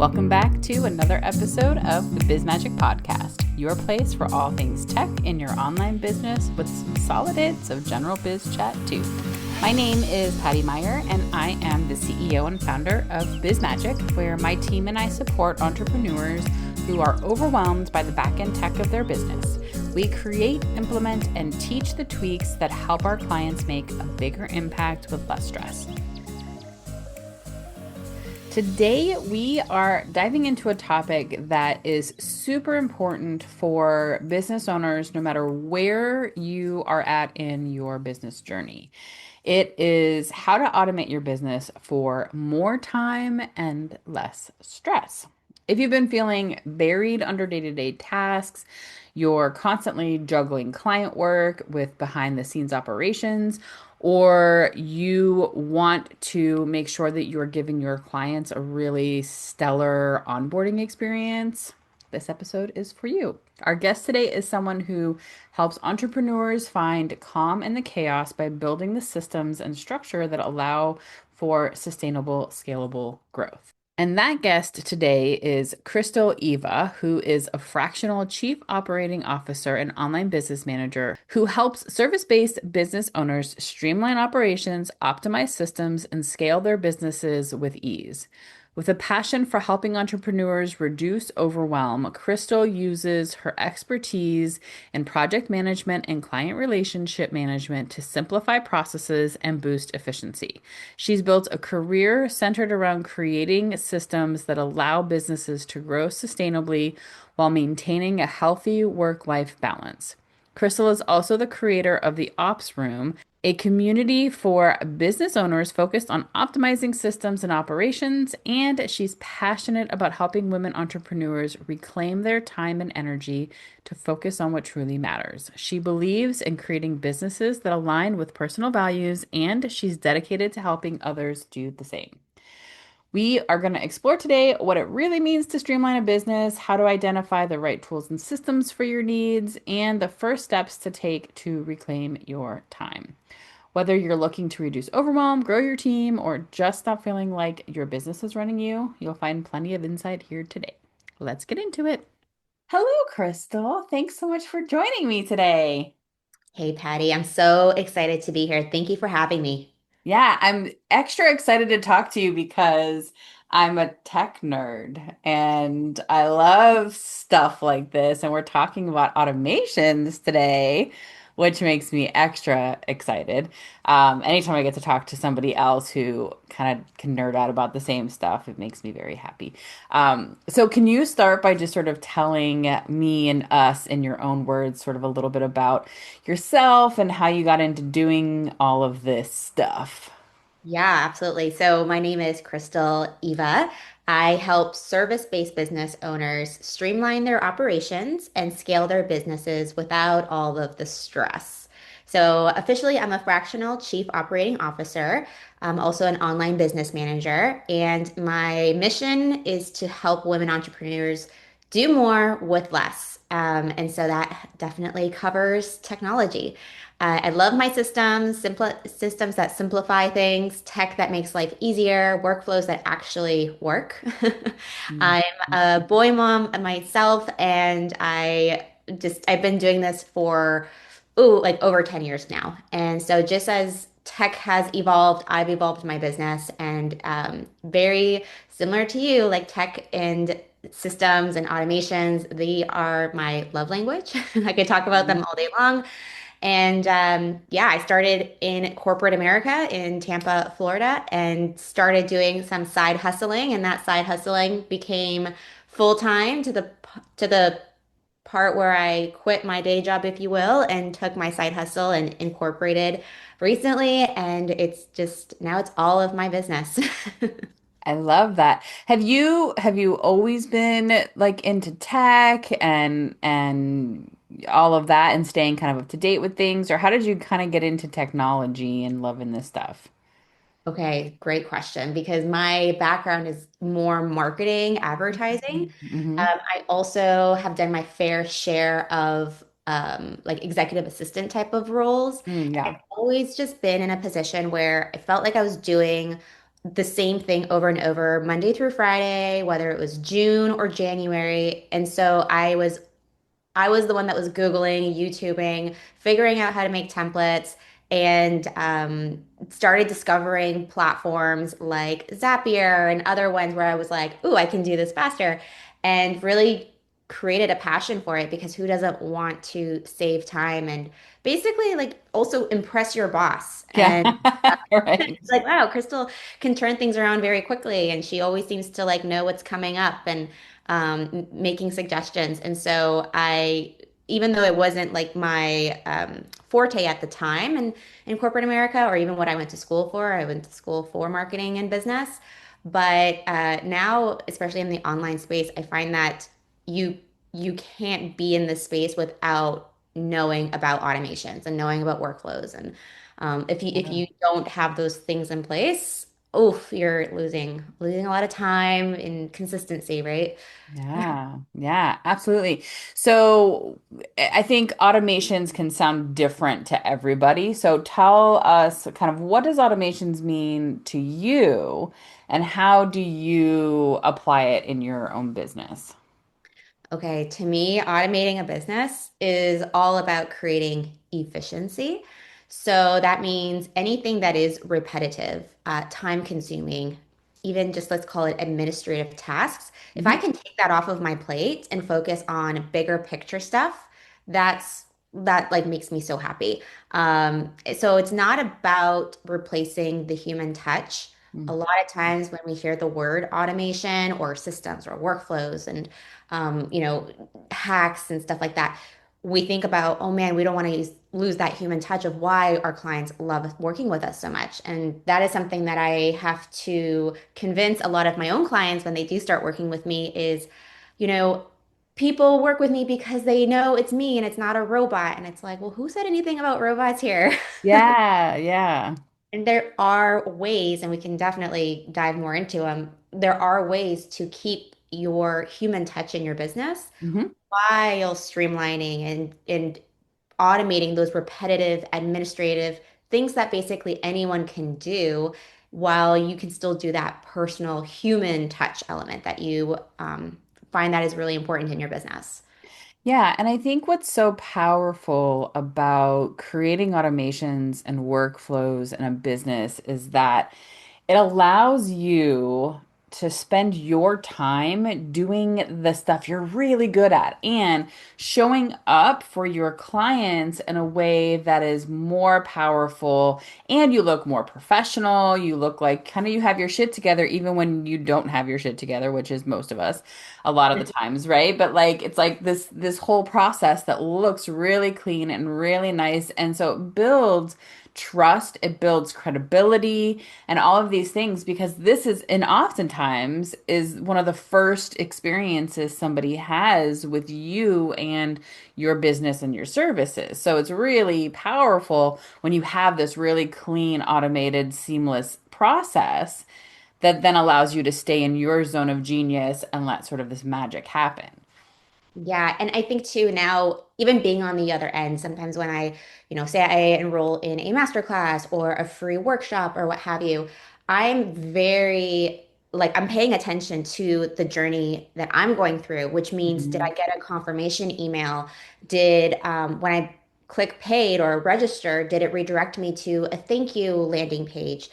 Welcome back to another episode of the Biz Magic Podcast, your place for all things tech in your online business with some solid hits of general biz chat too. My name is Patty Meyer, and I am the CEO and founder of Biz Magic, where my team and I support entrepreneurs who are overwhelmed by the backend tech of their business. We create, implement, and teach the tweaks that help our clients make a bigger impact with less stress. Today, we are diving into a topic that is super important for business owners, no matter where you are at in your business journey. It is how to automate your business for more time and less stress. If you've been feeling buried under day-to-day tasks, you're constantly juggling client work with behind the scenes operations, or you want to make sure that you're giving your clients a really stellar onboarding experience, this episode is for you. Our guest today is someone who helps entrepreneurs find calm in the chaos by building the systems and structure that allow for sustainable, scalable growth. And that guest today is Crystal Eva, who is a fractional chief operating officer and online business manager who helps service-based business owners streamline operations, optimize systems, and scale their businesses with ease. With a passion for helping entrepreneurs reduce overwhelm, Crystal uses her expertise in project management and client relationship management to simplify processes and boost efficiency. She's built a career centered around creating systems that allow businesses to grow sustainably while maintaining a healthy work-life balance. Crystal is also the creator of the Ops Room, a community for business owners focused on optimizing systems and operations, and she's passionate about helping women entrepreneurs reclaim their time and energy to focus on what truly matters. She believes in creating businesses that align with personal values, and she's dedicated to helping others do the same. We are going to explore today what it really means to streamline a business, how to identify the right tools and systems for your needs, and the first steps to take to reclaim your time. Whether you're looking to reduce overwhelm, grow your team, or just stop feeling like your business is running you, you'll find plenty of insight here today. Let's get into it. Hello, Crystal. Thanks so much for joining me today. Hey, Patty, I'm so excited to be here. Thank you for having me. Yeah, I'm extra excited to talk to you because I'm a tech nerd and I love stuff like this. And we're talking about automations today, which makes me extra excited. Anytime I get to talk to somebody else who kind of can nerd out about the same stuff, it makes me very happy. So, can you start by just sort of telling me and us in your own words, sort of a little bit about yourself and how you got into doing all of this stuff? Yeah, absolutely. So, my name is Crystal Eva. I help service-based business owners streamline their operations and scale their businesses without all of the stress. So, officially, I'm a fractional chief operating officer. I'm also an online business manager, and my mission is to help women entrepreneurs do more with less. And so that definitely covers technology. I love my systems, systems that simplify things, tech that makes life easier, workflows that actually work. Mm. I'm a boy mom myself, and I've been doing this for like over 10 years now. And so just as tech has evolved, I've evolved my business, and very similar to you, like tech and systems and automations, they are my love language. I could talk about them all day long. And yeah, I started in corporate America in Tampa, Florida, and started doing some side hustling, and that side hustling became full time to the part where I quit my day job, if you will, and took my side hustle and incorporated recently, and it's just now it's all of my business. I love that. Have you always been like into tech and all of that and staying kind of up to date with things, or how did you kind of get into technology and loving this stuff? Okay, great question because my background is more marketing, advertising. Mm-hmm. I also have done my fair share of like executive assistant type of roles. Mm, I've yeah. always just been in a position where I felt like I was doing the same thing over and over, Monday through Friday, whether it was June or January. And so I was the one that was Googling, YouTubing, figuring out how to make templates, and started discovering platforms like Zapier and other ones where I was like, ooh, I can do this faster, and really created a passion for it because who doesn't want to save time and basically like also impress your boss Yeah. and Right. like, wow, Crystal can turn things around very quickly, and she always seems to like know what's coming up and making suggestions. And so even though it wasn't like my forte at the time in corporate America, or even what I went to school for, I went to school for marketing and business. But now, especially in the online space, I find that you you can't be in this space without knowing about automations and knowing about workflows and if you don't have those things in place, oh, you're losing a lot of time and consistency, right? Yeah, yeah, absolutely. So I think automations can sound different to everybody. So tell us kind of what does automations mean to you and how do you apply it in your own business? Okay, to me, automating a business is all about creating efficiency. So that means anything that is repetitive, time consuming, even just let's call it administrative tasks. If I Mhm. can take that off of my plate and focus on bigger picture stuff, that like makes me so happy. So it's not about replacing the human touch. A Mm. lot of times when we hear the word automation or systems or workflows and hacks and stuff like that, we think about, oh man, we don't want to lose that human touch of why our clients love working with us so much. And that is something that I have to convince a lot of my own clients when they do start working with me is, you know, people work with me because they know it's me and it's not a robot. And it's like, well, who said anything about robots here? Yeah, yeah. And there are ways, and we can definitely dive more into them. There are ways to keep your human touch in your business Hmm. while streamlining and automating those repetitive administrative things that basically anyone can do while you can still do that personal human touch element that you find that is really important in your business. Yeah, and I think what's so powerful about creating automations and workflows in a business is that it allows you to spend your time doing the stuff you're really good at and showing up for your clients in a way that is more powerful and you look more professional. You look like kind of you have your shit together even when you don't have your shit together, which is most of us a lot of the times, right? But like it's like this whole process that looks really clean and really nice and so it builds trust, it builds credibility and all of these things because this is and oftentimes is one of the first experiences somebody has with you and your business and your services. So it's really powerful when you have this really clean, automated, seamless process that then allows you to stay in your zone of genius and let sort of this magic happen. Yeah, and I think too now, even being on the other end, sometimes when say I enroll in a master class or a free workshop or what have you, I'm very like I'm paying attention to the journey that I'm going through, which means did I Mhm. get a confirmation email? Did when I click paid or register, did it redirect me to a thank you landing page?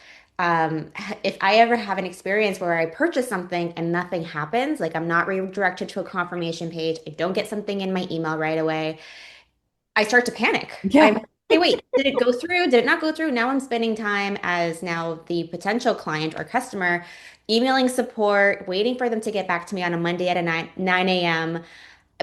If I ever have an experience where I purchase something and nothing happens, like I'm not redirected to a confirmation page, I don't get something in my email right away, I start to panic. Yeah. I'm, hey, wait, did it go through? Did it not go through? Now I'm spending time as now the potential client or customer, emailing support, waiting for them to get back to me on a Monday at a 9 a.m.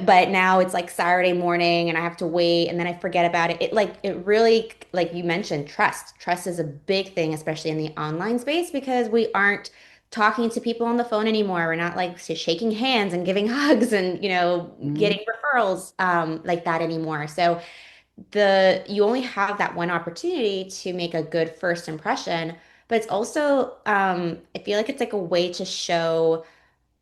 But now it's like Saturday morning and I have to wait and then I forget about it. It really, like you mentioned, trust. Trust is a big thing, especially in the online space, because we aren't talking to people on the phone anymore. We're not like shaking hands and giving hugs and, Mhm. getting referrals like that anymore. So the you only have that one opportunity to make a good first impression, but it's also I feel like it's like a way to show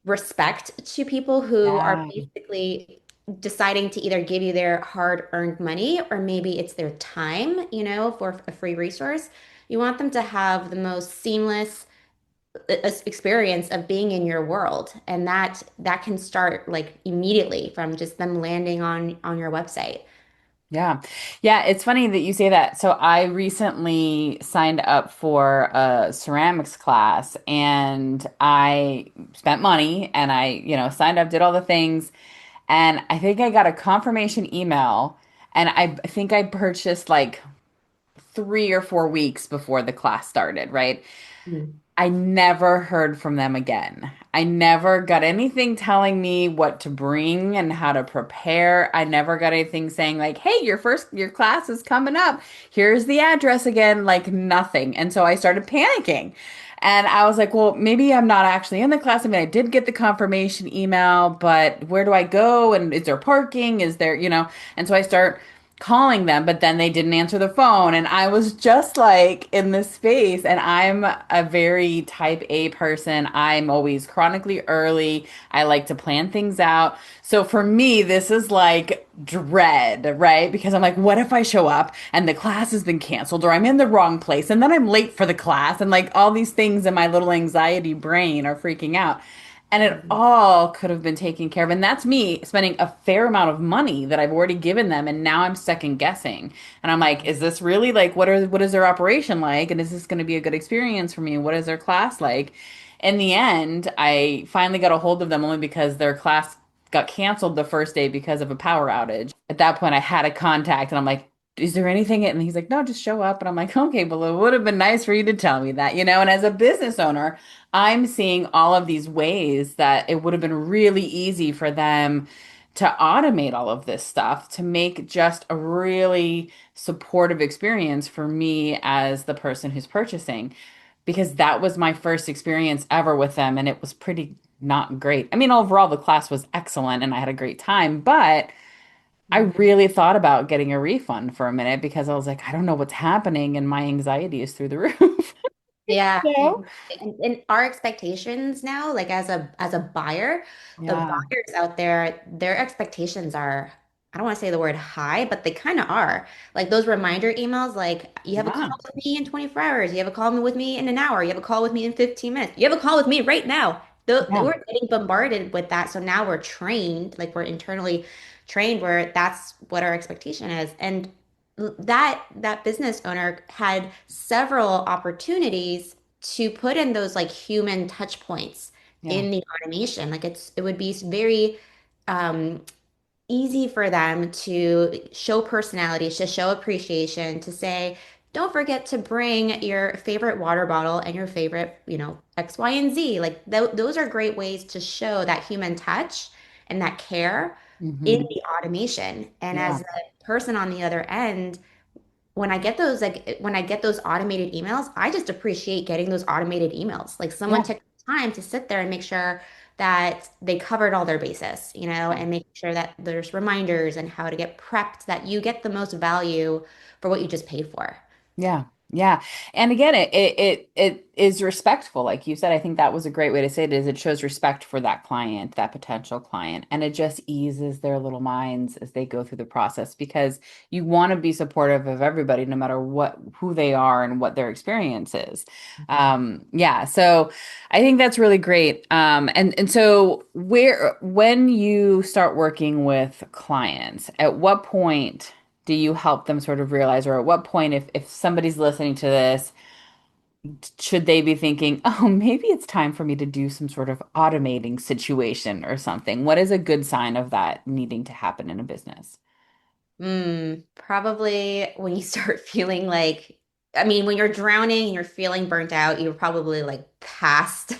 respect to people who are Yeah. basically deciding to either give you their hard-earned money or maybe it's their time, for a free resource. You want them to have the most seamless, experience of being in your world, and that can start like immediately from just them landing on your website. Yeah. Yeah, it's funny that you say that. So I recently signed up for a ceramics class and I spent money and signed up, did all the things, and I think I got a confirmation email and I think I purchased like 3 or 4 weeks before the class started, right? Mm. I never heard from them again. I never got anything telling me what to bring and how to prepare. I never got anything saying like, "Hey, your class is coming up. Here's the address again." Like nothing. And so I started panicking. And I was like, "Well, maybe I'm not actually in the class. I mean, I did get the confirmation email, but where do I go? And is there parking? Is there?" And so I start calling them, but then they didn't answer the phone. And I was just like in this space. And I'm a very type A person. I'm always chronically early. I like to plan things out. So for me, this is like dread, right? Because I'm like, what if I show up and the class has been canceled or I'm in the wrong place and then I'm late for the class and like all these things in my little anxiety brain are freaking out. And it Mhm. all could have been taken care of. And that's me spending a fair amount of money that I've already given them. And now I'm second guessing. And I'm like, is this really like, what is their operation like? And is this going to be a good experience for me? What is their class like? In the end, I finally got a hold of them only because their class got canceled the first day because of a power outage. At that point, I had a contact and I'm like, is there anything? And he's like, no, just show up. And I'm like, okay, well, it would have been nice for you to tell me that. And as a business owner, I'm seeing all of these ways that it would have been really easy for them to automate all of this stuff to make just a really supportive experience for me as the person who's purchasing, because that was my first experience ever with them and it was pretty not great. I mean, overall, the class was excellent and I had a great time, but I really thought about getting a refund for a minute because I was like, I don't know what's happening and my anxiety is through the roof. Yeah, So, and our expectations now, like as a buyer, the yeah, buyers out there, their expectations are, I don't want to say the word high, but they kind of are. Like those reminder emails, like you have a call yeah, with me in 24 hours, you have a call with me in an hour, you have a call with me in 15 minutes, you have a call with me right now. yeah, We're getting bombarded with that. So now we're trained, like we're internally trained where that's what our expectation is. And that business owner had several opportunities to put in those like human touch points yeah, in the automation. Like it would be very um, easy for them to show personality, to show appreciation, to say, don't forget to bring your favorite water bottle and your favorite, X, Y, and Z. Like those are great ways to show that human touch and that care in hmm the automation. And as yeah, the person on the other end, when I get those automated emails, I just appreciate getting those automated emails. Like someone yeah, took the time to sit there and make sure that they covered all their bases, and make sure that there's reminders and how to get prepped that you get the most value for what you just paid for. yeah, yeah. And again, it is respectful, like you said. I think that was a great way to say it. Is it shows respect for that client, that potential client, and it just eases their little minds as they go through the process because you want to be supportive of everybody, no matter who they are and what their experience is. Yeah, so I think that's really great. And so when you start working with clients, at what point do you help them sort of realize, or at what point, if somebody's listening to this, should they be thinking, oh, maybe it's time for me to do some sort of automating situation or something? What is a good sign of that needing to happen in a business? Probably when you start feeling like, I mean, when you're drowning and you're feeling burnt out, you're probably like past,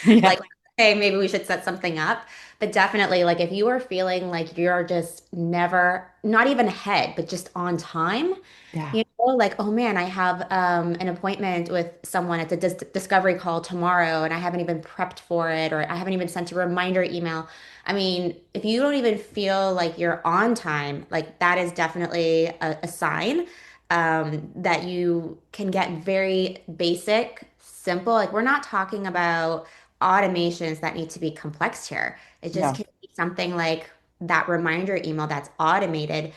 Yeah. like, hey, maybe we should set something up. But definitely, like, if you are feeling like you're just never, not even ahead, but just on time, Yeah. like, oh man, I have an appointment with someone at the discovery call tomorrow, and I haven't even prepped for it, or I haven't even sent a reminder email. I mean, if you don't even feel like you're on time, like that is definitely a sign that you can get very basic, simple. Like we're not talking about automations that need to be complex here. It just Yeah. can be something like that reminder email that's automated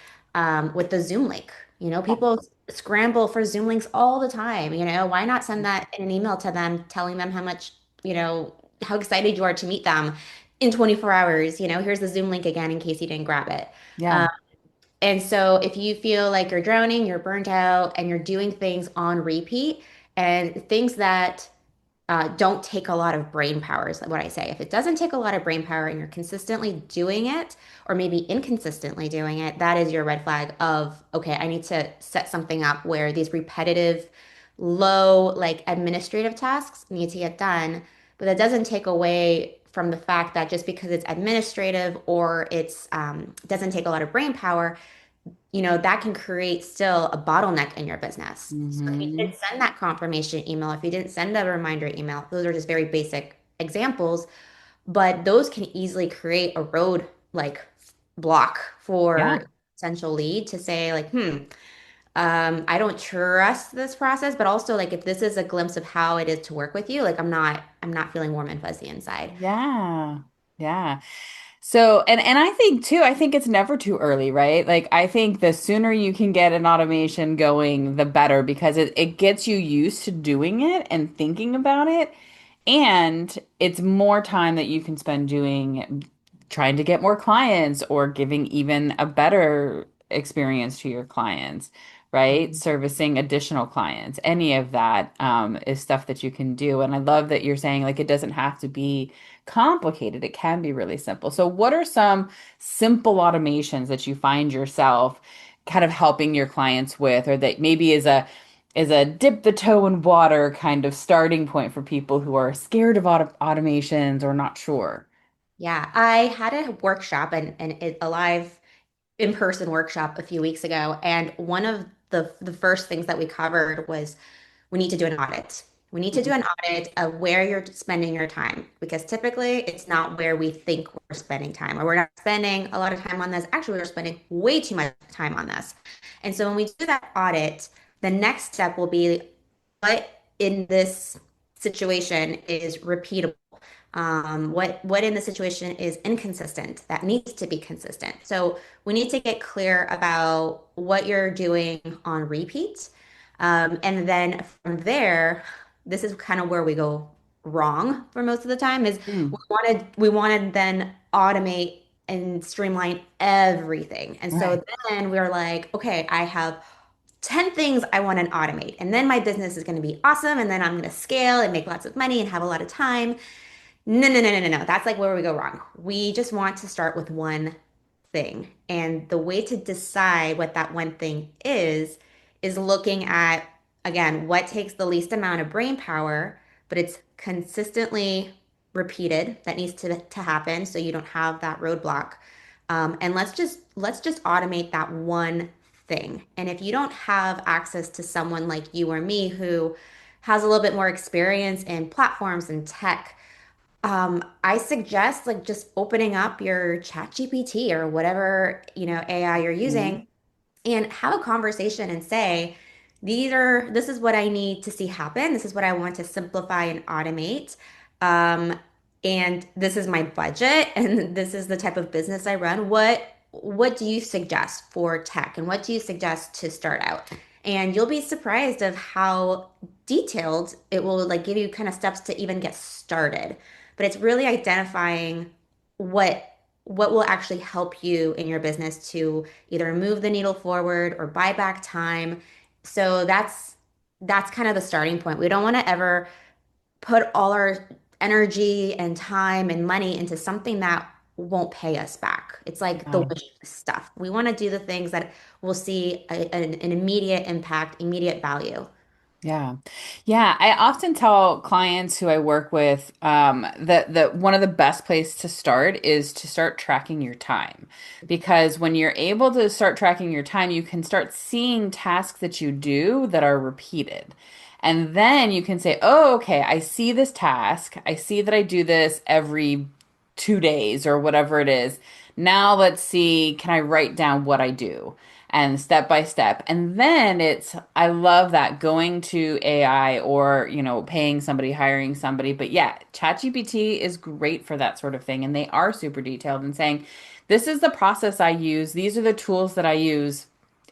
with the Zoom link. People scramble for Zoom links all the time. Why not send that in an email to them, telling them how much, how excited you are to meet them in 24 hours? Here's the Zoom link again in case you didn't grab it. Yeah. And so if you feel like you're drowning, you're burnt out, and you're doing things on repeat and things that don't take a lot of brain power is what I say. If it doesn't take a lot of brain power and you're consistently doing it, or maybe inconsistently doing it, that is your red flag of, okay, I need to set something up where these repetitive, low, like administrative tasks need to get done. But that doesn't take away from the fact that just because it's administrative or it's doesn't take a lot of brain power, that can create still a bottleneck in your business. So if you Hmm. didn't send that confirmation email, if you didn't send a reminder email, those are just very basic examples, but those can easily create a road like block Yeah. for potential lead to say like, I don't trust this process, but also like if this is a glimpse of how it is to work with you, like I'm not feeling warm and fuzzy inside. Yeah. Yeah. So, and I think too, I think it's never too early, right? Like I think the sooner you can get an automation going, the better because it gets you used to doing it and thinking about it. And it's more time that you can spend doing trying to get more clients or giving even a better experience to your clients, right? Servicing additional clients. Any of that is stuff that you can do. And I love that you're saying like it doesn't have to be complicated. It can be really simple. So what are some simple automations that you find yourself kind of helping your clients with, or that maybe is a dip the toe in water kind of starting point for people who are scared of automations or not sure? Yeah, I had a workshop and a live in-person workshop a few weeks ago, and one of the first things that we covered was we need to do an audit. We need to do an audit of where you're spending your time because typically it's not where we think we're spending time, or we're not spending a lot of time on this. Actually, we're spending way too much time on this. And so when we do that audit, the next step will be what in this situation is repeatable. What in the situation is inconsistent that needs to be consistent. So we need to get clear about what you're doing on repeat. And then from there, this is kind of where we go wrong for most of the time is Mm. we wanted then automate and streamline everything. And Right. so then we're like, okay, I have 10 things I want to automate. And then my business is going to be awesome. And then I'm going to scale and make lots of money and have a lot of time. No, no, no, no, no, no. That's like where we go wrong. We just want to start with one thing. And the way to decide what that one thing is looking at, again, what takes the least amount of brain power, but it's consistently repeated that needs to happen so you don't have that roadblock. And let's just automate that one thing. And if you don't have access to someone like you or me who has a little bit more experience in platforms and tech, I suggest like just opening up your chat GPT or whatever, AI you're Mhm. using and have a conversation and say, this is what I need to see happen. This is what I want to simplify and automate. Um, and this is my budget and this is the type of business I run. What do you suggest for tech and what do you suggest to start out? And you'll be surprised of how detailed it will like give you kind of steps to even get started. But it's really identifying what what will actually help you in your business to either move the needle forward or buy back time. So that's kind of the starting point. We don't want to ever put all our energy and time and money into something that won't pay us back. It's like the Yeah. wish list stuff. We want to do the things that will see an immediate impact, immediate value. Yeah. Yeah. I often tell clients who I work with that one of the best place to start is to start tracking your time. Because when you're able to start tracking your time, you can start seeing tasks that you do that are repeated. And then you can say, oh, okay, I see this task. I see that I do this every 2 days or whatever it is. Now let's see, can I write down what I do? And step by step. And then I love that going to AI or, paying somebody, hiring somebody. But yeah, ChatGPT is great for that sort of thing. And they are super detailed and saying, this is the process I use. These are the tools that I use.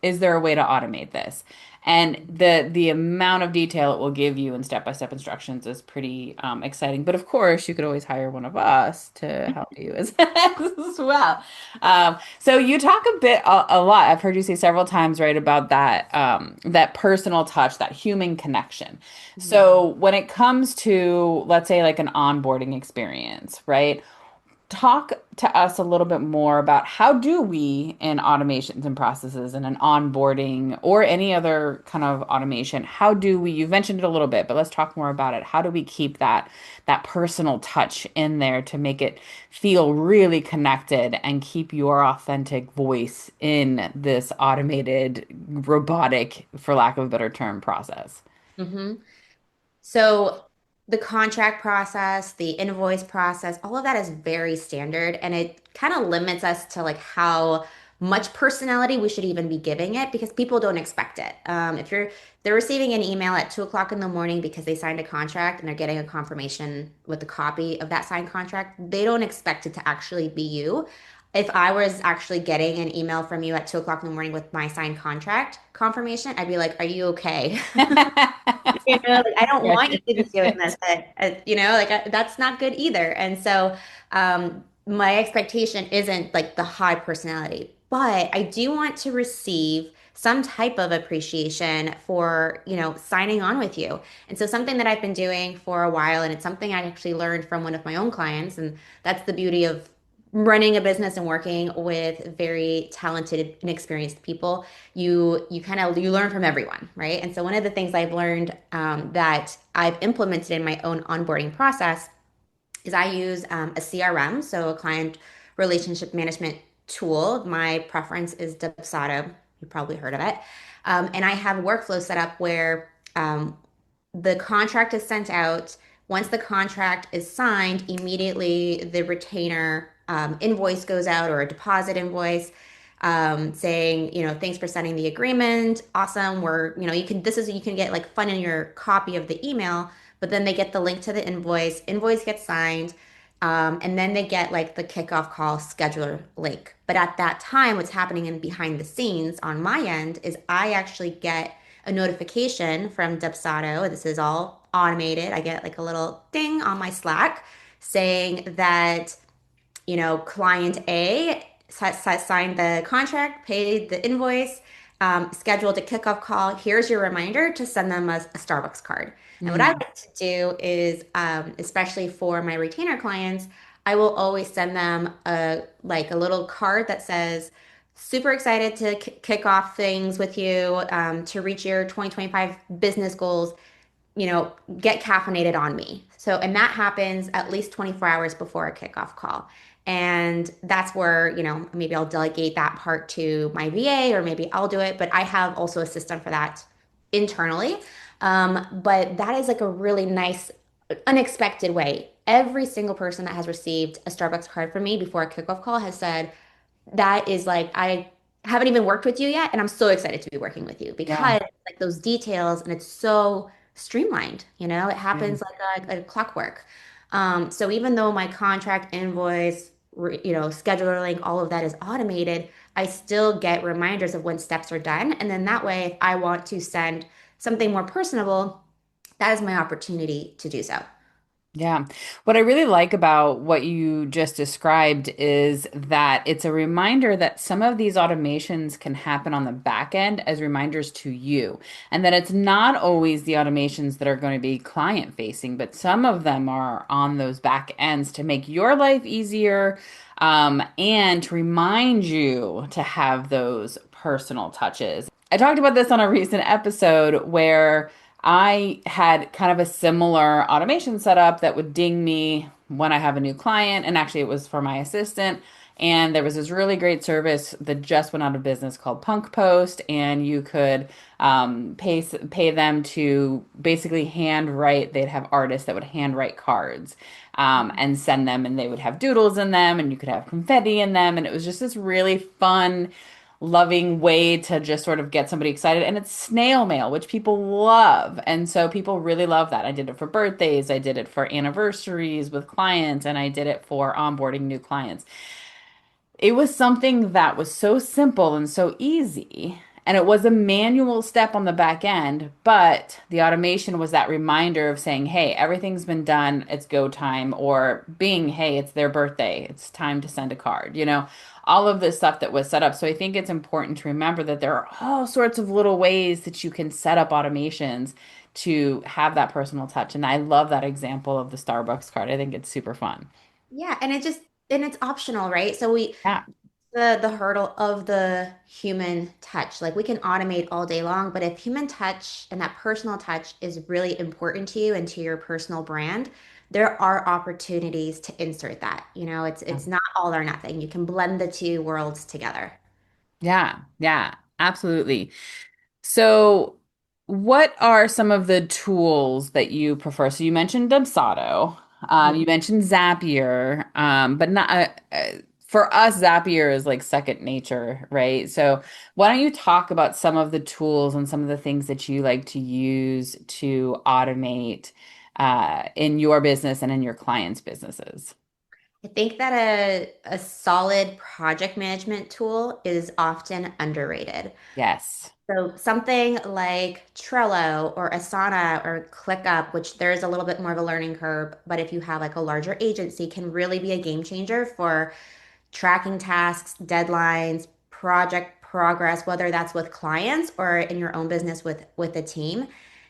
is there a way to automate this? And the amount of detail it will give you in step-by-step instructions is pretty exciting. But of course, you could always hire one of us to help you as well. So you talk a lot. I've heard you say several times, right, about that personal touch, that human connection. Mhm. So when it comes to, let's say, like an onboarding experience, right? Talk to us a little bit more about how do we in automations and processes and an onboarding or any other kind of automation, how do we, you've mentioned it a little bit, but let's talk more about it. How do we keep that personal touch in there to make it feel really connected and keep your authentic voice in this automated, robotic, for lack of a better term, process? Mhm. So the contract process, the invoice process, all of that is very standard and it kind of limits us to like how much personality we should even be giving it because people don't expect it. If they're receiving an email at 2 o'clock in the morning because they signed a contract and they're getting a confirmation with a copy of that signed contract, they don't expect it to actually be you. If I was actually getting an email from you at 2 o'clock in the morning with my signed contract confirmation, I'd be like, "Are you okay?" Like, I don't want you to be doing this, that's not good either. And so, my expectation isn't like the high personality, but I do want to receive some type of appreciation for, signing on with you. And so, something that I've been doing for a while, and it's something I actually learned from one of my own clients, and that's the beauty of running a business and working with very talented and experienced people. You learn from everyone, right? And so one of the things I've learned, that I've implemented in my own onboarding process is I use a CRM, so a client relationship management tool. My preference is Dubsado. You probably heard of it. And I have workflows set up where the contract is sent out. Once the contract is signed, immediately the retainer invoice goes out, or a deposit invoice, saying, thanks for signing the agreement. Awesome. You can get like fun in your copy of the email, but then they get the link to the invoice. Invoice gets signed. And then they get like the kickoff call scheduler link. But at that time, what's happening in behind the scenes on my end is I actually get a notification from Dubsado. This is all automated. I get like a little ding on my Slack saying that, client A signed the contract, paid the invoice, scheduled a kickoff call. Here's your reminder to send them a Starbucks card. And what I Mm, like to do is, especially for my retainer clients, I will always send them a little card that says, super excited to kick off things with you, to reach your 2025 business goals, get caffeinated on me. So, and that happens at least 24 hours before a kickoff call. And that's where, maybe I'll delegate that part to my VA, or maybe I'll do it. But I have also a system for that internally. But that is like a really nice, unexpected way. Every single person that has received a Starbucks card from me before a kickoff call has said, that is like, I haven't even worked with you yet, and I'm so excited to be working with you yeah. because like those details, and it's so streamlined, it Yeah. happens like clockwork. So even though my contract invoice, scheduler link, all of that is automated, I still get reminders of when steps are done. And then that way, if I want to send something more personable, that is my opportunity to do so. Yeah. What I really like about what you just described is that it's a reminder that some of these automations can happen on the back end as reminders to you, and that it's not always the automations that are going to be client facing, but some of them are on those back ends to make your life easier, and to remind you to have those personal touches. I talked about this on a recent episode where I had kind of a similar automation setup that would ding me when I have a new client. And actually, it was for my assistant. And there was this really great service that just went out of business called Punk Post, and you could pay them to basically handwrite. They'd have artists that would handwrite cards, and send them, and they would have doodles in them, and you could have confetti in them, and it was just this really fun, loving way to just sort of get somebody excited. And it's snail mail, which people love. And so people really love that. I did it for birthdays, I did it for anniversaries with clients, and I did it for onboarding new clients. It was something that was so simple and so easy. And it was a manual step on the back end, but the automation was that reminder of saying, hey, everything's been done, it's go time, or being, hey, it's their birthday, it's time to send a card, all of this stuff that was set up. So I think it's important to remember that there are all sorts of little ways that you can set up automations to have that personal touch. And I love that example of the Starbucks card. I think it's super fun. Yeah, and it's optional, right? So we Yeah. the hurdle of the human touch. Like we can automate all day long, but if human touch and that personal touch is really important to you and to your personal brand, there are opportunities to insert that. It's not all or nothing. You can blend the two worlds together. Yeah. Yeah. Absolutely. So, what are some of the tools that you prefer? So, you mentioned Dubsado, Mhm. you mentioned Zapier, but not for us, Zapier is like second nature, right? So, why don't you talk about some of the tools and some of the things that you like to use to automate in your business and in your clients' businesses? I think that a solid project management tool is often underrated. Yes. So something like Trello or Asana or ClickUp, which there's a little bit more of a learning curve, but if you have like a larger agency, can really be a game changer for tracking tasks, deadlines, project progress, whether that's with clients or in your own business with a team.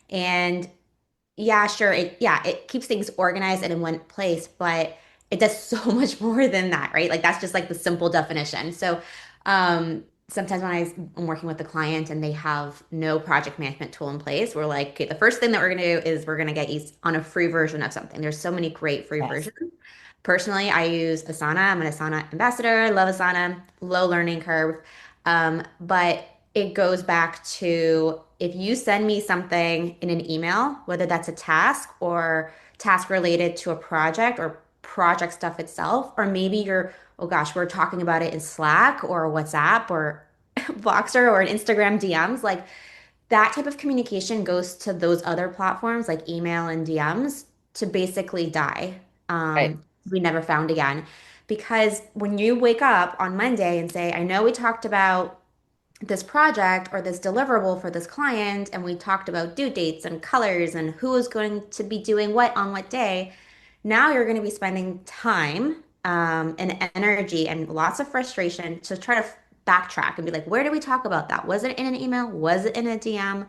And yeah, sure. It keeps things organized and in one place, but it does so much more than that, right? Like that's just like the simple definition. So, sometimes when I'm working with the client and they have no project management tool in place, we're like, okay, the first thing that we're going to do is we're going to get you on a free version of something. There's so many great free Yes. versions. Personally, I use Asana. I'm an Asana ambassador. I love Asana, low learning curve. But it goes back to if you send me something in an email, whether that's a task or task related to a project or project stuff itself, or maybe oh gosh, we're talking about it in Slack or WhatsApp or Voxer or an Instagram DMs, like that type of communication goes to those other platforms like email and DMs to basically die. Right. Be never found again. Because when you wake up on Monday and say, I know we talked about this project or this deliverable for this client, and we talked about due dates and colors and who is going to be doing what on what day. Now you're going to be spending time and energy and lots of frustration to try to backtrack and be like, where did we talk about that? Was it in an email? Was it in a DM?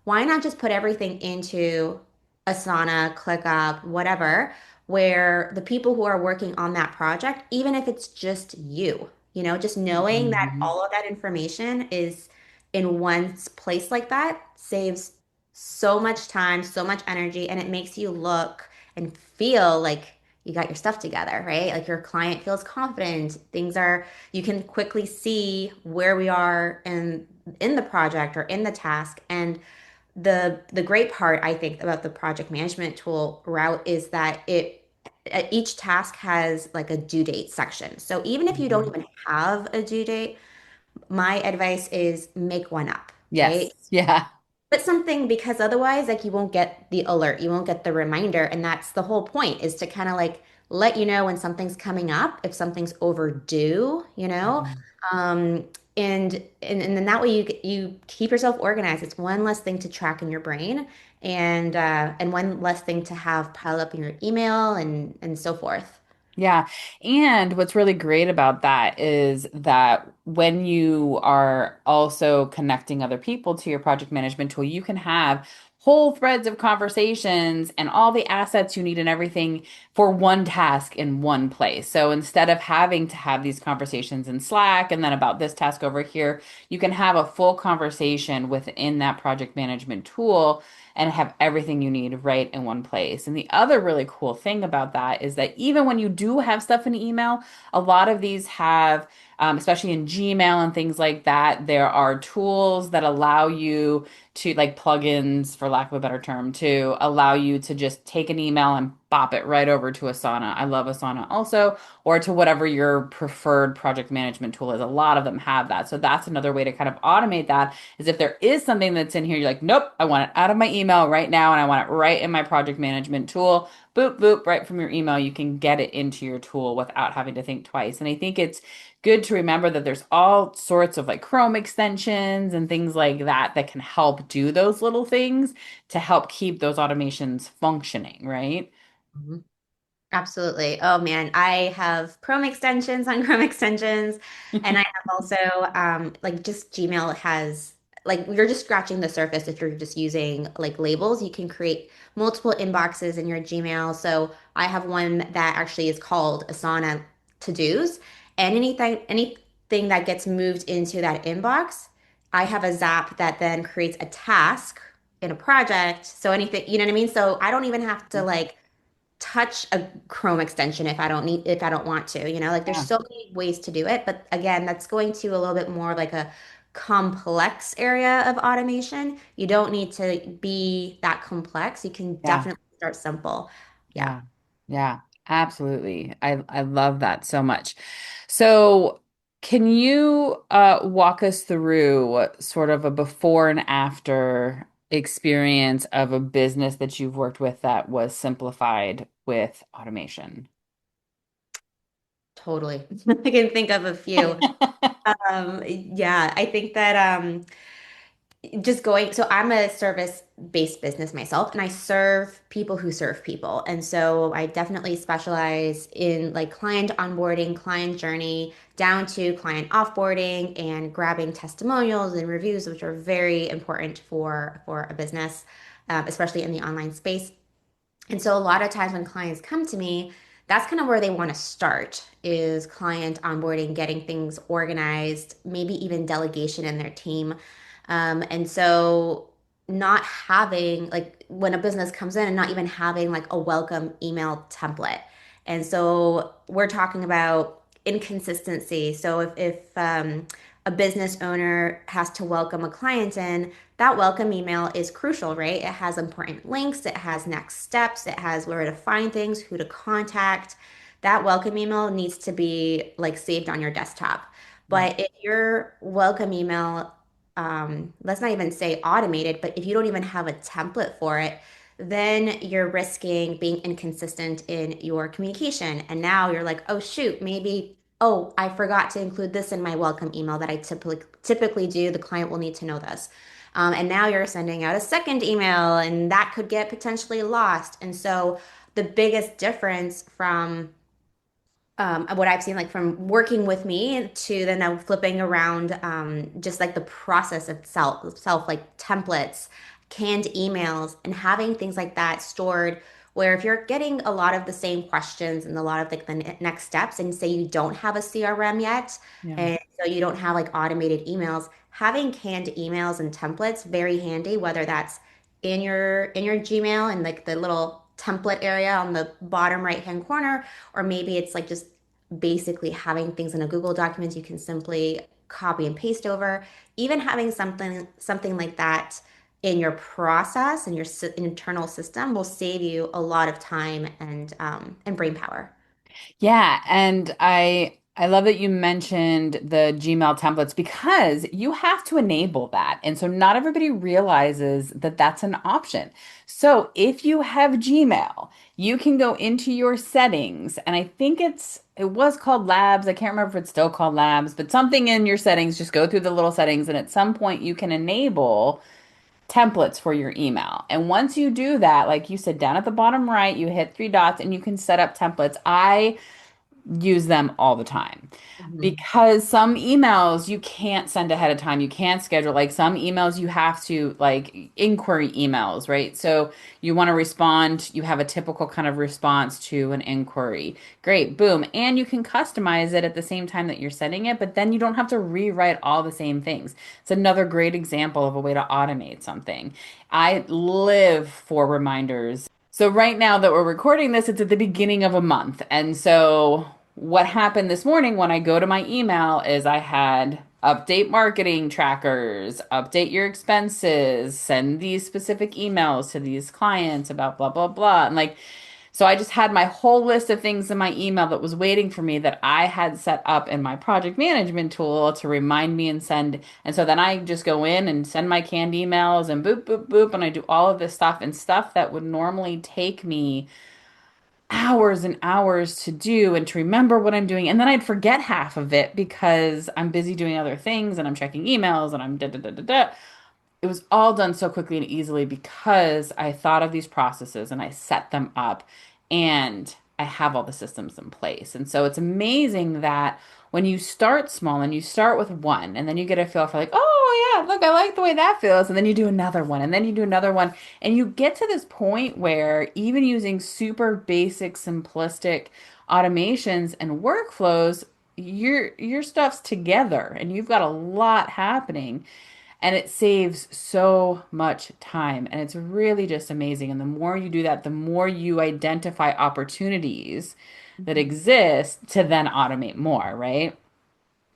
Why not just put everything into Asana, ClickUp, whatever, where the people who are working on that project, even if it's just you, just knowing that Mhm. all of that information is in one place like that saves so much time, so much energy, and it makes you look and feel like you got your stuff together, right? Like your client feels confident. You can quickly see where we are in the project or in the task. And the great part I think about the project management tool route is that each task has like a due date section. So even if you don't Mhm. even have a due date, my advice is make one up, Yes. right? Yeah. Put something because otherwise like you won't get the alert, you won't get the reminder, and that's the whole point is to kind of like let you know when something's coming up, if something's overdue. Mhm. Um and then that way you keep yourself organized. It's one less thing to track in your brain and one less thing to have pile up in your email and so forth. Yeah. And what's really great about that is that when you are also connecting other people to your project management tool, you can have whole threads of conversations and all the assets you need and everything for one task in one place. So instead of having to have these conversations in Slack and then about this task over here, you can have a full conversation within that project management tool and have everything you need right in one place. And the other really cool thing about that is that even when you do have stuff in email, a lot of these have, especially in Gmail and things like that, there are tools that allow you to, like plugins, for lack of a better term, to allow you to just take an email and bop it right over to Asana. I love Asana also, or to whatever your preferred project management tool is. A lot of them have that. So that's another way to kind of automate that is if there is something that's in here, you're like, nope, I want it out of my email right now and I want it right in my project management tool. Boop, boop, right from your email, you can get it into your tool without having to think twice. And I think it's good to remember that there's all sorts of like Chrome extensions and things like that that can help do those little things to help keep those automations functioning, right? Mhm. Absolutely. Oh man, I have Chrome extensions on Chrome extensions, and I have also like just Gmail has like you're just scratching the surface if you're just using like labels. You can create multiple inboxes in your Gmail. So I have one that actually is called Asana To-dos, and anything that gets moved into that inbox, I have a Zap that then creates a task in a project. So anything, you know what I mean? So I don't even have to like touch a Chrome extension if I don't want to, like there's Yeah, so many ways to do it. But again, that's going to a little bit more like a complex area of automation. You don't need to be that complex. You can yeah, definitely start simple. Yeah, yeah, yeah, absolutely. I love that so much. So, can you walk us through sort of a before and after experience of a business that you've worked with that was simplified with automation? totally. I can think of a few. Yeah, I think that just going, so I'm a service-based business myself, and I serve people who serve people. And so I definitely specialize in like client onboarding, client journey, down to client offboarding and grabbing testimonials and reviews, which are very important for a business, especially in the online space. And so a lot of times when clients come to me, that's kind of where they want to start is client onboarding, getting things organized, maybe even delegation in their team. And so not having like when a business comes in and not even having like a welcome email template. And so we're talking about inconsistency. So if a business owner has to welcome a client in, that welcome email is crucial, right? It has important links, it has next steps, it has where to find things, who to contact. That welcome email needs to be like saved on your desktop. Yeah. But if your welcome email, let's not even say automated, but if you don't even have a template for it, then you're risking being inconsistent in your communication. And now you're like, oh shoot, maybe, oh, I forgot to include this in my welcome email that I typically do. The client will need to know this. And now you're sending out a second email, and that could get potentially lost. And so the biggest difference from what I've seen, like from working with me to then now flipping around, just like the process itself, like templates, canned emails, and having things like that stored. Where if you're getting a lot of the same questions and a lot of like the next steps, and say you don't have a CRM yet, Yeah. and so you don't have like automated emails, having canned emails and templates very handy. Whether that's in your Gmail and like the little template area on the bottom right hand corner, or maybe it's like just basically having things in a Google document you can simply copy and paste over. Even having something like that in your process and your internal system will save you a lot of time and brain power. Yeah, and I love that you mentioned the Gmail templates because you have to enable that. And so not everybody realizes that that's an option. So if you have Gmail, you can go into your settings, and I think it was called Labs. I can't remember if it's still called Labs, but something in your settings, just go through the little settings, and at some point you can enable templates for your email. And once you do that, like you said, down at the bottom right, you hit three dots and you can set up templates. I use them all the time Mhm. because some emails you can't send ahead of time. You can't schedule. Like some emails you have to like inquiry emails, right? So you want to respond, you have a typical kind of response to an inquiry. Great, boom. And you can customize it at the same time that you're sending it, but then you don't have to rewrite all the same things. It's another great example of a way to automate something. I live for reminders. So right now that we're recording this, it's at the beginning of a month. And so what happened this morning when I go to my email is I had update marketing trackers, update your expenses, send these specific emails to these clients about blah, blah, blah. And like, so I just had my whole list of things in my email that was waiting for me that I had set up in my project management tool to remind me and send. And so then I just go in and send my canned emails and boop, boop, boop. And I do all of this stuff and stuff that would normally take me hours and hours to do and to remember what I'm doing. And then I'd forget half of it because I'm busy doing other things and I'm checking emails and I'm da da da da da. It was all done so quickly and easily because I thought of these processes and I set them up and I have all the systems in place. And so it's amazing that when you start small and you start with one and then you get a feel for like, oh yeah, look, I like the way that feels. And then you do another one and then you do another one. And you get to this point where even using super basic, simplistic automations and workflows, your stuff's together and you've got a lot happening and it saves so much time. And it's really just amazing. And the more you do that, the more you identify opportunities that Mhm. exist to then automate more, right?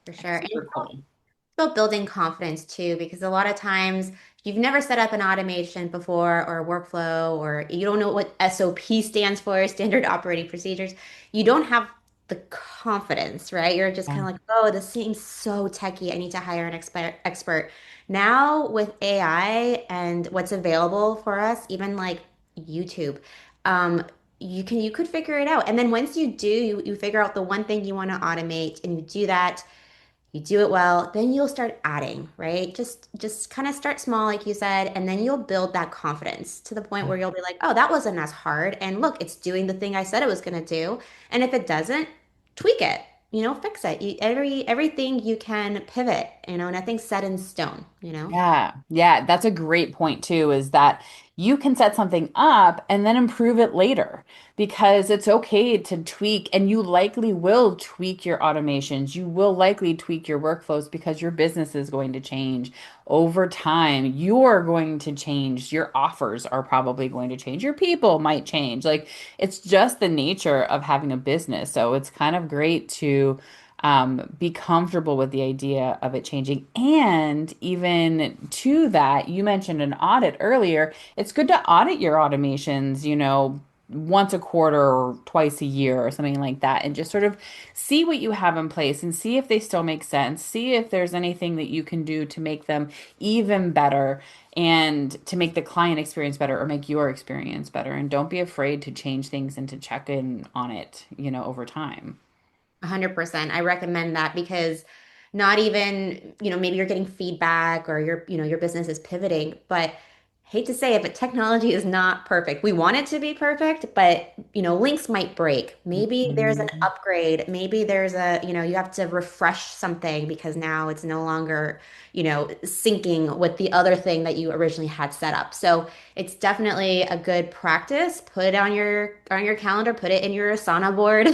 For sure. And Super cool. about building confidence too, because a lot of times you've never set up an automation before or a workflow, or you don't know what SOP stands for, standard operating procedures. You don't have the confidence, right? You're just kind Yeah. of like, oh, this seems so techy. I need to hire an expert. Now with AI and what's available for us, even like YouTube, um, you could figure it out. And then once you do, you figure out the one thing you want to automate and you do that, you do it well, then you'll start adding, right? Just kind of start small like you said, and then you'll build that confidence to the point where you'll be like, "Oh, that wasn't as hard." And look, it's doing the thing I said it was going to do. And if it doesn't, tweak it, fix it. Everything you can pivot, nothing's set in stone, you know? Yeah, yeah, that's a great point too, is that you can set something up and then improve it later because it's okay to tweak and you likely will tweak your automations. You will likely tweak your workflows because your business is going to change over time. You're going to change. Your offers are probably going to change. Your people might change. Like it's just the nature of having a business. So it's kind of great to be comfortable with the idea of it changing. And even to that, you mentioned an audit earlier. It's good to audit your automations, once a quarter or twice a year or something like that, and just sort of see what you have in place and see if they still make sense. See if there's anything that you can do to make them even better and to make the client experience better or make your experience better. And don't be afraid to change things and to check in on it, over time. 100%. I recommend that because not even, maybe you're getting feedback or your business is pivoting, but hate to say it, but technology is not perfect. We want it to be perfect, but links might break. Maybe there's an Mhm. upgrade. Maybe there's you have to refresh something because now it's no longer, syncing with the other thing that you originally had set up. So it's definitely a good practice. Put it on your calendar, put it in your Asana board.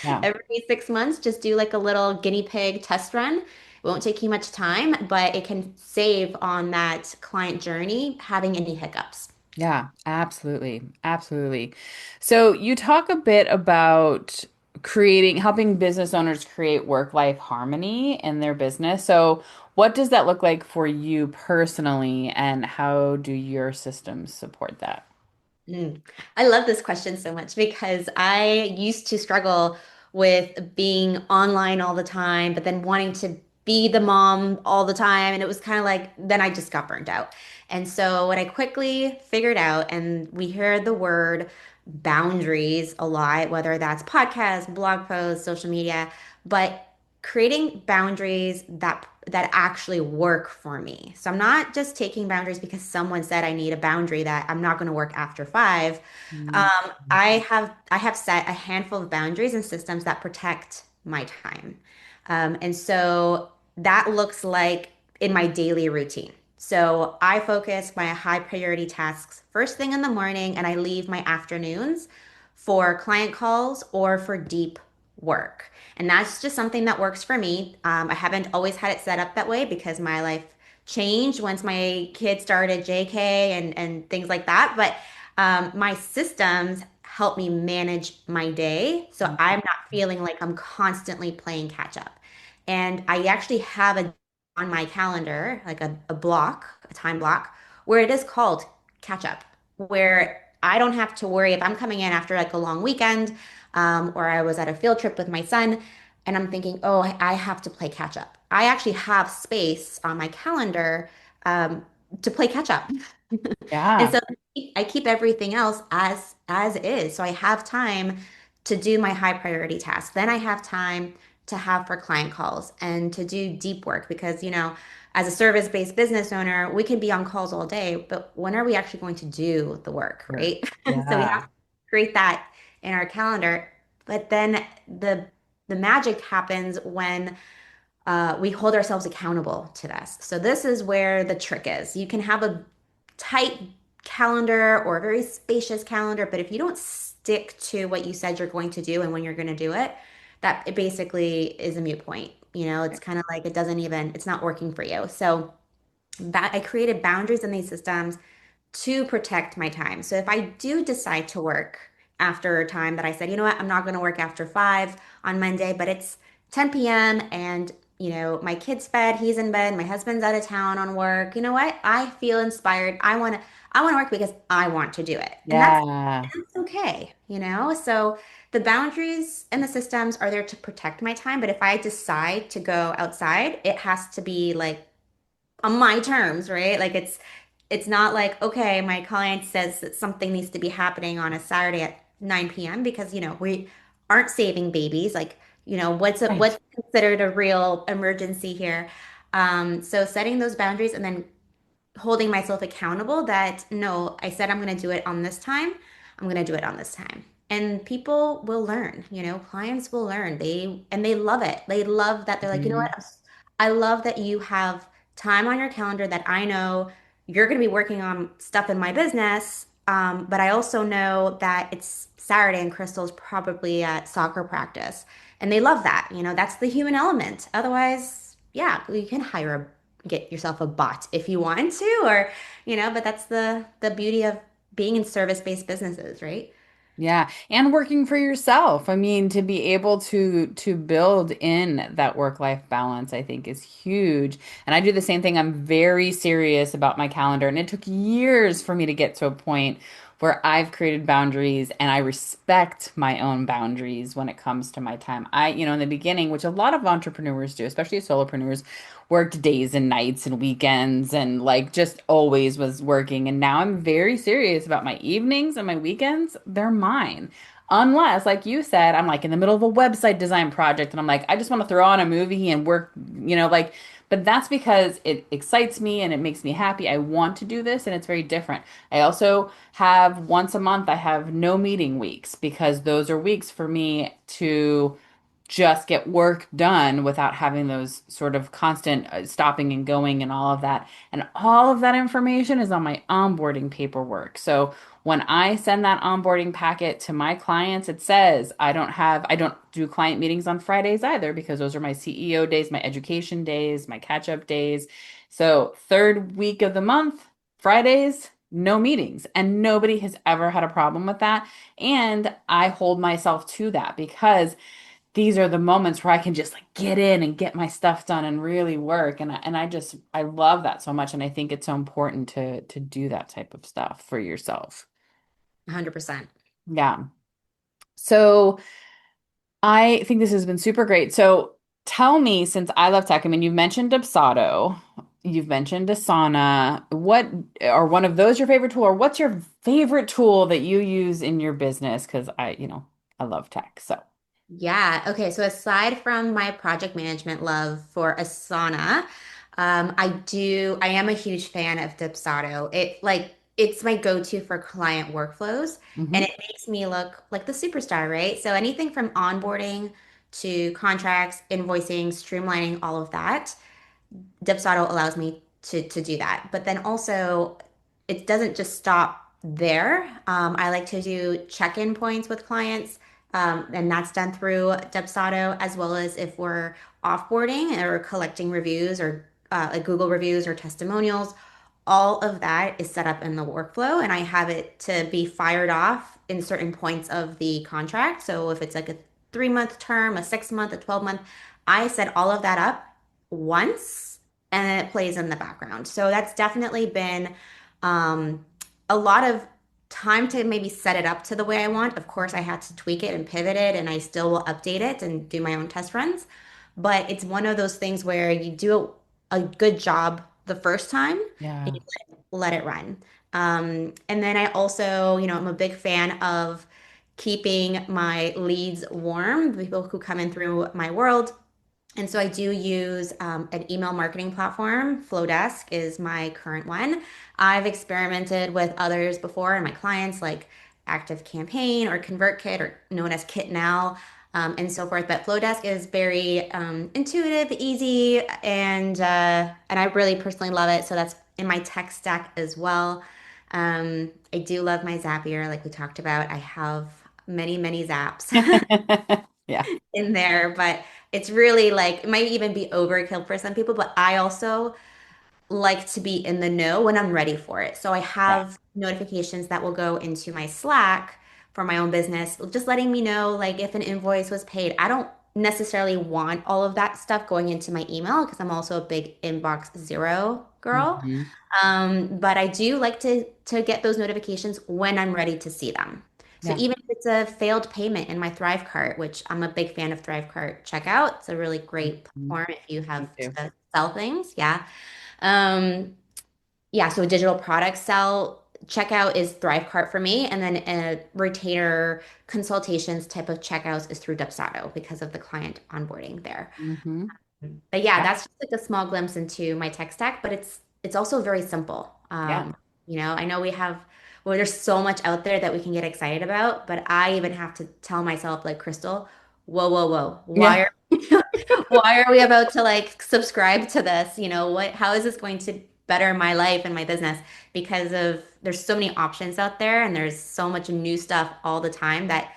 Yeah. Every 6 months, just do like a little guinea pig test run. It won't take you much time, but it can save on that client journey having any hiccups. Yeah, absolutely. Absolutely. So you talk a bit about helping business owners create work-life harmony in their business. So what does that look like for you personally, and how do your systems support that? Mm. I love this question so much because I used to struggle with being online all the time, but then wanting to be the mom all the time. And it was kind of like, then I just got burnt out. And so, what I quickly figured out, and we hear the word boundaries a lot, whether that's podcasts, blog posts, social media, but creating boundaries that actually work for me. So I'm not just taking boundaries because someone said I need a boundary that I'm not going to work after 5. Mm. I have set a handful of boundaries and systems that protect my time. And so that looks like in my daily routine. So I focus my high priority tasks first thing in the morning, and I leave my afternoons for client calls or for deep work. And that's just something that works for me. I haven't always had it set up that way because my life changed once my kids started JK and things like that. But my systems help me manage my day so I'm not feeling like I'm constantly playing catch up. And I actually have a on my calendar, like a time block, where it is called catch up, where I don't have to worry if I'm coming in after like a long weekend, or I was at a field trip with my son and I'm thinking, oh, I have to play catch up. I actually have space on my calendar, to play catch up. And Yeah. so I keep everything else as is. So I have time to do my high priority tasks. Then I have time to have for client calls and to do deep work because, as a service-based business owner, we can be on calls all day, but when are we actually going to do the work, Sure. right? So we have Yeah. to create that in our calendar. But then the magic happens when we hold ourselves accountable to this. So this is where the trick is. You can have a tight calendar or a very spacious calendar, but if you don't stick to what you said you're going to do and when you're going to do it, that it basically is a mute point. It's kind of like it's not working for you. So that I created boundaries in these systems to protect my time. So if I do decide to work after a time that I said, you know what, I'm not going to work after 5 on Monday, but it's 10 p.m. and my kid's fed, he's in bed, my husband's out of town on work. You know what? I feel inspired. I want to work because I want to do it. And Yeah. that's okay. So the boundaries and the systems are there to protect my time, but if I decide to go outside, it has to be like on my terms, right? Like it's not like, okay, my client says that something needs to be happening on a Saturday at 9 p.m. because, we aren't saving babies. Like, Right. what's considered a real emergency here. So setting those boundaries and then holding myself accountable that no, I said I'm going to do it on this time. I'm going to do it on this time. And people will learn, clients will learn. They love it. They love that they're like, you know Mhm. what? I love that you have time on your calendar that I know you're going to be working on stuff in my business. But I also know that it's Saturday and Crystal's probably at soccer practice. And they love that. That's the human element. Otherwise, yeah, you can get yourself a bot if you want to, or, but that's the beauty of being in service-based businesses, right? Yeah, and working for yourself. I mean, to be able to build in that work-life balance, I think is huge. And I do the same thing. I'm very serious about my calendar, and it took years for me to get to a point where I've created boundaries and I respect my own boundaries when it comes to my time. In the beginning, which a lot of entrepreneurs do, especially solopreneurs, worked days and nights and weekends and like just always was working. And now I'm very serious about my evenings and my weekends. They're mine. Unless, like you said, I'm like in the middle of a website design project and I'm like, I just want to throw on a movie and work, but that's because it excites me and it makes me happy. I want to do this and it's very different. I also have once a month, I have no meeting weeks because those are weeks for me to just get work done without having those sort of constant stopping and going and all of that. And all of that information is on my onboarding paperwork. So when I send that onboarding packet to my clients, it says I don't do client meetings on Fridays either because those are my CEO days, my education days, my catch up days. So third week of the month, Fridays, no meetings. And nobody has ever had a problem with that. And I hold myself to that because these are the moments where I can just like get in and get my stuff done and really work. I love that so much. And I think it's so important to do that type of stuff for yourself. 100%. Yeah. So I think this has been super great. So tell me, since I love tech, I mean, you've mentioned Dubsado, you've mentioned Asana. What are one of those your favorite tool, or what's your favorite tool that you use in your business? Because I love tech. So Yeah. Okay. So aside from my project management love for Asana, I am a huge fan of Dubsado. It's my go-to for client workflows and mhm. it makes me look like the superstar, right? So anything from onboarding to contracts, invoicing, streamlining, all of that. Dubsado allows me to do that. But then also, it doesn't just stop there. I like to do check-in points with clients, and that's done through Dubsado, as well as if we're offboarding or collecting reviews or like Google reviews or testimonials. All of that is set up in the workflow, and I have it to be fired off in certain points of the contract. So if it's like a 3 month term, a 6 month, a 12 month, I set all of that up once and then it plays in the background. So that's definitely been um, a lot of time to maybe set it up to the way I want. Of course, I had to tweak it and pivot it, and I still will update it and do my own test runs. But it's one of those things where you do a good job the first time, and Yeah. let it run. And then I also, I'm a big fan of keeping my leads warm, the people who come in through my world. And so I do use an email marketing platform. Flowdesk is my current one. I've experimented with others before and my clients like Active Campaign or ConvertKit or known as Kit Now and so forth. But Flowdesk is very intuitive, easy, and I really personally love it. So that's in my tech stack as well. I do love my Zapier, like we talked about. I have many zaps Yeah. in there, but it's really like it might even be overkill for some people, but I also like to be in the know when I'm ready for it. So I Yeah. have notifications that will go into my Slack for my own business, just letting me know like if an invoice was paid. I don't necessarily want all of that stuff going into my email because I'm also a big inbox zero girl. Hmm. But I do like to get those notifications when I'm ready to see them. So Yeah. even if it's a failed payment in my Thrive cart, which I'm a big fan of Thrive cart checkout, it's a really great Mhm. platform if you Me have too. to sell things. Yeah. Um, yeah, so a digital product sell checkout is Thrive cart for me, and then a retainer consultations type of checkouts is through Dubsado because of the client onboarding there. Hmm. But yeah, Yeah. that's just like a small glimpse into my tech stack, but it's also very simple. Yeah. I know well, there's so much out there that we can get excited about, but I even have to tell myself, like, Crystal, whoa, Yeah. why are we about to like subscribe to this? How is this going to better my life and my business? Because there's so many options out there and there's so much new stuff all the time that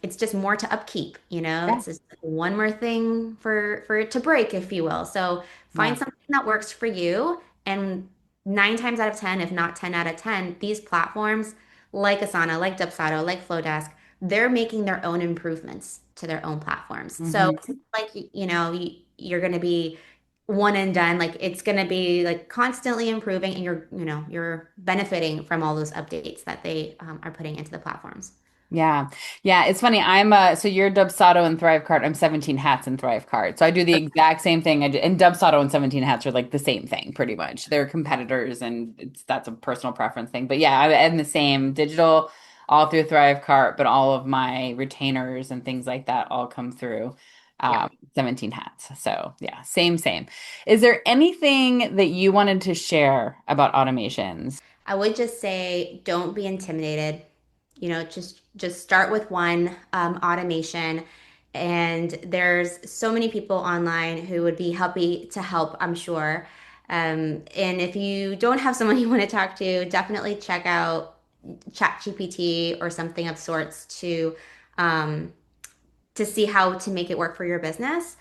it's just more to upkeep, Yeah. it's just one more thing for it to break, if you will. So find Yeah. something that works for you. And 9 times out of 10, if not 10 out of 10, these platforms like Asana, like Dubsado, like Flowdesk, they're making their own improvements to their own platforms. So Hmm. it's not like, you're going to be one and done. Like it's going to be like constantly improving and you're benefiting from all those updates that they are putting into the platforms. Yeah. Yeah. It's funny. So you're Dubsado and Thrive Cart. I'm 17 Hats and Thrive Cart. So I do the exact same thing. And Dubsado and 17 Hats are like the same thing, pretty much. They're competitors and that's a personal preference thing. But yeah, I'm the same digital all through Thrive Cart, but all of my retainers and things like that all come through Yeah. 17 Hats. So yeah, same. Is there anything that you wanted to share about automations? I would just say don't be intimidated. Just start with one automation. And there's so many people online who would be happy to help, I'm sure. And if you don't have someone you want to talk to, definitely check out ChatGPT or something of sorts um, to see how to make it work for your business.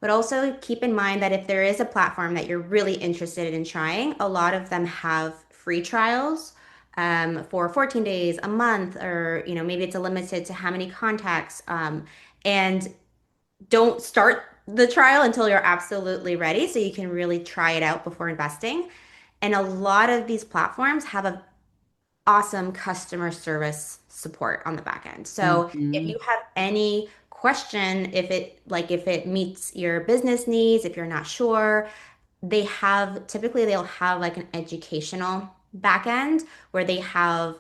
But also keep in mind that if there is a platform that you're really interested in trying, a lot of them have free trials for 14 days, a month, or maybe it's a limited to how many contacts. And don't start the trial until you're absolutely ready, so you can really try it out before investing. And a lot of these platforms have a awesome customer service support on the back end. So if Hmm. you have any question, if it meets your business needs, if you're not sure, they'll have like an educational back end where they have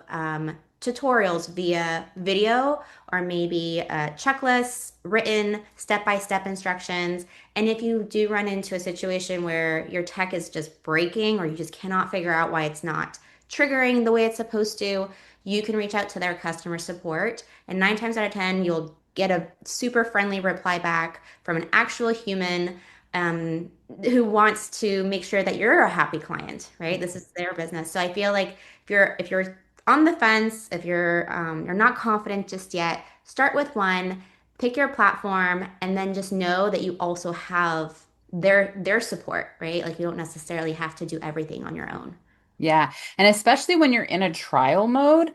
tutorials via video or maybe checklists, written step-by-step instructions. And if you do run into a situation where your tech is just breaking or you just cannot figure out why it's not triggering the way it's supposed to, you can reach out to their customer support. And 9 times out of 10, you'll get a super friendly reply back from an actual human um, who wants to make sure that you're a happy client, right? This is their business. So I feel like if you're on the fence, if you're not confident just yet, start with one, pick your platform, and then just know that you also have their support, right? Like you don't necessarily have to do everything on your own. Yeah. And especially when you're in a trial mode,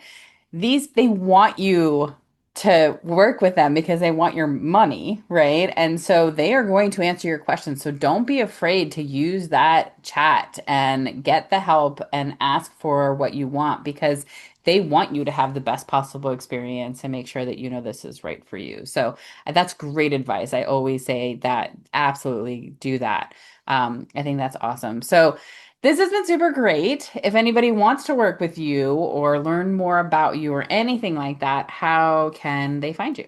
they want you to work with them because they want your money, right? And so they are going to answer your questions. So don't be afraid to use that chat and get the help and ask for what you want because they want you to have the best possible experience and make sure that you know this is right for you. So that's great advice. I always say that absolutely do that. I think that's awesome. So This has been super great. If anybody wants to work with you or learn more about you or anything like that, how can they find you?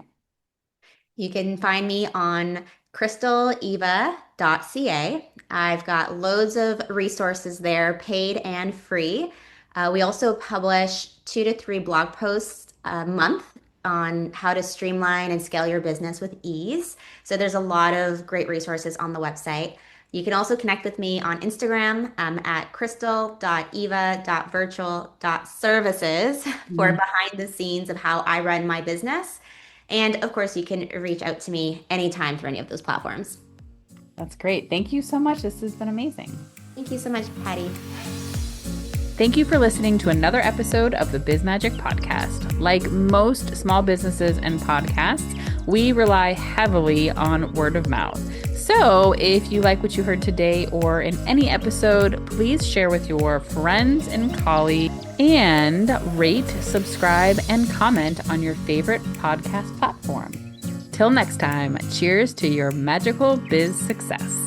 You can find me on crystaleva.ca. I've got loads of resources there, paid and free. We also publish 2 to 3 blog posts a month on how to streamline and scale your business with ease. So there's a lot of great resources on the website. You can also connect with me on Instagram at crystal.eva.virtual.services for Mhm. behind the scenes of how I run my business. And of course, you can reach out to me anytime through any of those platforms. That's great. Thank you so much. This has been amazing. Thank you so much, Patty. Thank you for listening to another episode of the Biz Magic Podcast. Like most small businesses and podcasts, we rely heavily on word of mouth. So if you like what you heard today or in any episode, please share with your friends and colleagues and rate, subscribe, and comment on your favorite podcast platform. Till next time, cheers to your magical biz success.